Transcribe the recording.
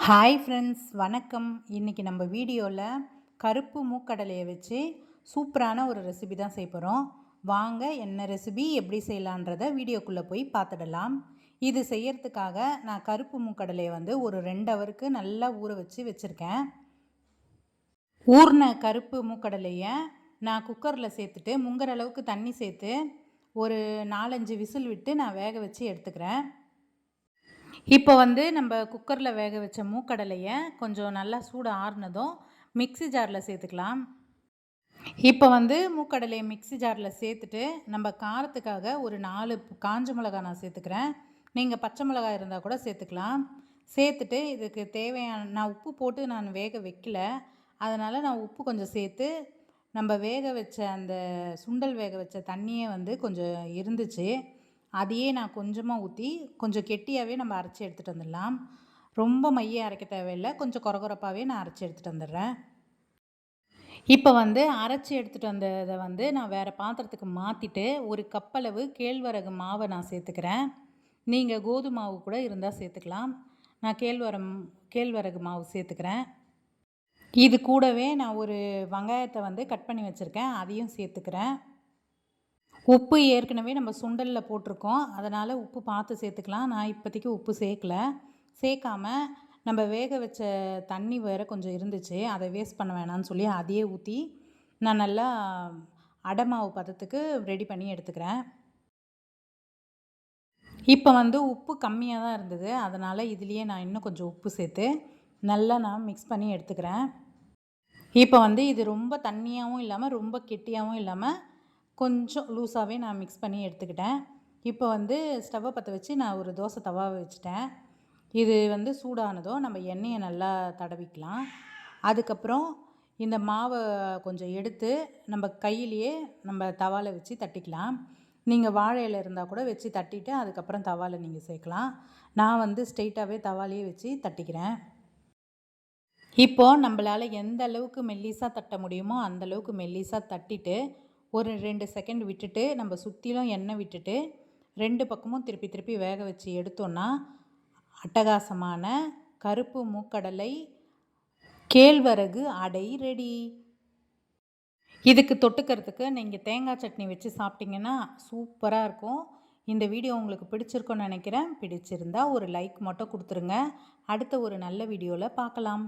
Hi friends, வணக்கம். இன்றைக்கி நம்ம வீடியோவில் கருப்பு மூக்கடலையை வச்சு சூப்பரான ஒரு ரெசிபி தான் செய்ய போகிறோம். வாங்க, என்ன ரெசிபி எப்படி செய்யலான்றதை வீடியோக்குள்ளே போய் பார்த்துடலாம். இது செய்யறதுக்காக நான் கருப்பு மூக்கடலையை ஒரு 2 ஹவருக்கு நல்லா ஊற வச்சுருக்கேன். ஊறின கருப்பு மூக்கடலையை நான் குக்கரில் சேர்த்துட்டு முங்குற அளவுக்கு தண்ணி சேர்த்து ஒரு 4-5 விசில் விட்டு நான் வேக வச்சு எடுத்துக்கிறேன். இப்போ நம்ம குக்கரில் வேக வச்ச மூக்கடலையை கொஞ்சம் நல்லா சூடு ஆறுனதும் மிக்ஸி ஜாரில் சேர்த்துக்கலாம். இப்போ மூக்கடலையை மிக்ஸி ஜாரில் சேர்த்துட்டு நம்ம காரத்துக்காக ஒரு 4 காஞ்ச மிளகாய் நான் சேர்த்துக்கிறேன். நீங்கள் பச்சை மிளகாய் இருந்தால் கூட சேர்த்துக்கலாம். சேர்த்துட்டு இதுக்கு தேவையான நான் உப்பு போட்டு நான் வேக வைக்கல, அதனால் நான் உப்பு கொஞ்சம் சேர்த்து நம்ம வேக வச்ச அந்த சுண்டல் வேக வச்ச தண்ணியே கொஞ்சம் இருந்துச்சு. அதையே நான் கொஞ்சமாக ஊற்றி கொஞ்சம் கெட்டியாகவே நம்ம அரைச்சி எடுத்துகிட்டு வந்துடலாம். ரொம்ப மைய அரைக்க தேவையில்லை, கொஞ்சம் கொரகொரப்பாகவே நான் அரைச்சி எடுத்துகிட்டு வந்துடுறேன். இப்போ அரைச்சி எடுத்துகிட்டு வந்ததை நான் வேறு பாத்திரத்துக்கு மாற்றிட்டு ஒரு கப்பளவு கேழ்வரகு மாவை நான் சேர்த்துக்கிறேன். நீங்கள் கோதுமை மாவு கூட இருந்தால் சேர்த்துக்கலாம். நான் கேழ்வரகு மாவு சேர்த்துக்கிறேன். இது கூடவே நான் ஒரு வெங்காயத்தை கட் பண்ணி வச்சுருக்கேன், அதையும் சேர்த்துக்கிறேன். உப்பு ஏற்கனவே நம்ம சுண்டலில் போட்டிருக்கோம், அதனால் உப்பு பார்த்து சேர்த்துக்கலாம். நான் இப்போதைக்கு உப்பு சேர்க்கல. சேர்க்காம நம்ம வேக வச்ச தண்ணி வேறு கொஞ்சம் இருந்துச்சு, அதை வேஸ்ட் பண்ண வேணாம்னு சொல்லி அதையே ஊற்றி நான் நல்லா அடை மாவு பதத்துக்கு ரெடி பண்ணி எடுத்துக்கிறேன். இப்போ உப்பு கம்மியாக தான் இருந்தது, அதனால் இதுலேயே நான் இன்னும் கொஞ்சம் உப்பு சேர்த்து நல்லா நான் மிக்ஸ் பண்ணி எடுத்துக்கிறேன். இப்போ இது ரொம்ப தண்ணியாகவும் இல்லாமல் ரொம்ப கெட்டியாகவும் இல்லாமல் கொஞ்சம் லூஸாகவே நான் மிக்ஸ் பண்ணி எடுத்துக்கிட்டேன். இப்போ ஸ்டவ்வை பற்ற வச்சு நான் ஒரு தோசை தவாவை வச்சுட்டேன். இது சூடானதும் நம்ம எண்ணெயை நல்லா தடவிக்கலாம். அதுக்கப்புறம் இந்த மாவை கொஞ்சம் எடுத்து நம்ம கையிலேயே நம்ம தவாவில் வச்சு தட்டிக்கலாம். நீங்கள் வாழை இலை இருந்தால் கூட வச்சு தட்டிட்டு அதுக்கப்புறம் தவாவில் நீங்கள் சேர்க்கலாம். நான் ஸ்ட்ரெயிட்டாகவே தவாலையே வச்சு தட்டிக்கிறேன். இப்போது நம்மளால் எந்த அளவுக்கு மெல்லிசாக தட்ட முடியுமோ அந்தளவுக்கு மெல்லிசாக தட்டிட்டு ஒரு 2 செகண்ட் விட்டுட்டு நம்ம சுற்றிலும் எண்ணெய் விட்டுட்டு 2 பக்கமும் திருப்பி திருப்பி வேக வச்சு எடுத்தோன்னா அட்டகாசமான கருப்பு மூக்கடலை கேழ்வரகு அடை ரெடி. இதுக்கு தொட்டுக்கிறதுக்கு நீங்கள் தேங்காய் சட்னி வச்சு சாப்பிட்டிங்கன்னா சூப்பராக இருக்கும். இந்த வீடியோ உங்களுக்கு பிடிச்சிருக்குன்னு நினைக்கிறேன். பிடிச்சிருந்தா ஒரு லைக் மட்டும் கொடுத்துருங்க. அடுத்த ஒரு நல்ல வீடியோவில் பார்க்கலாம்.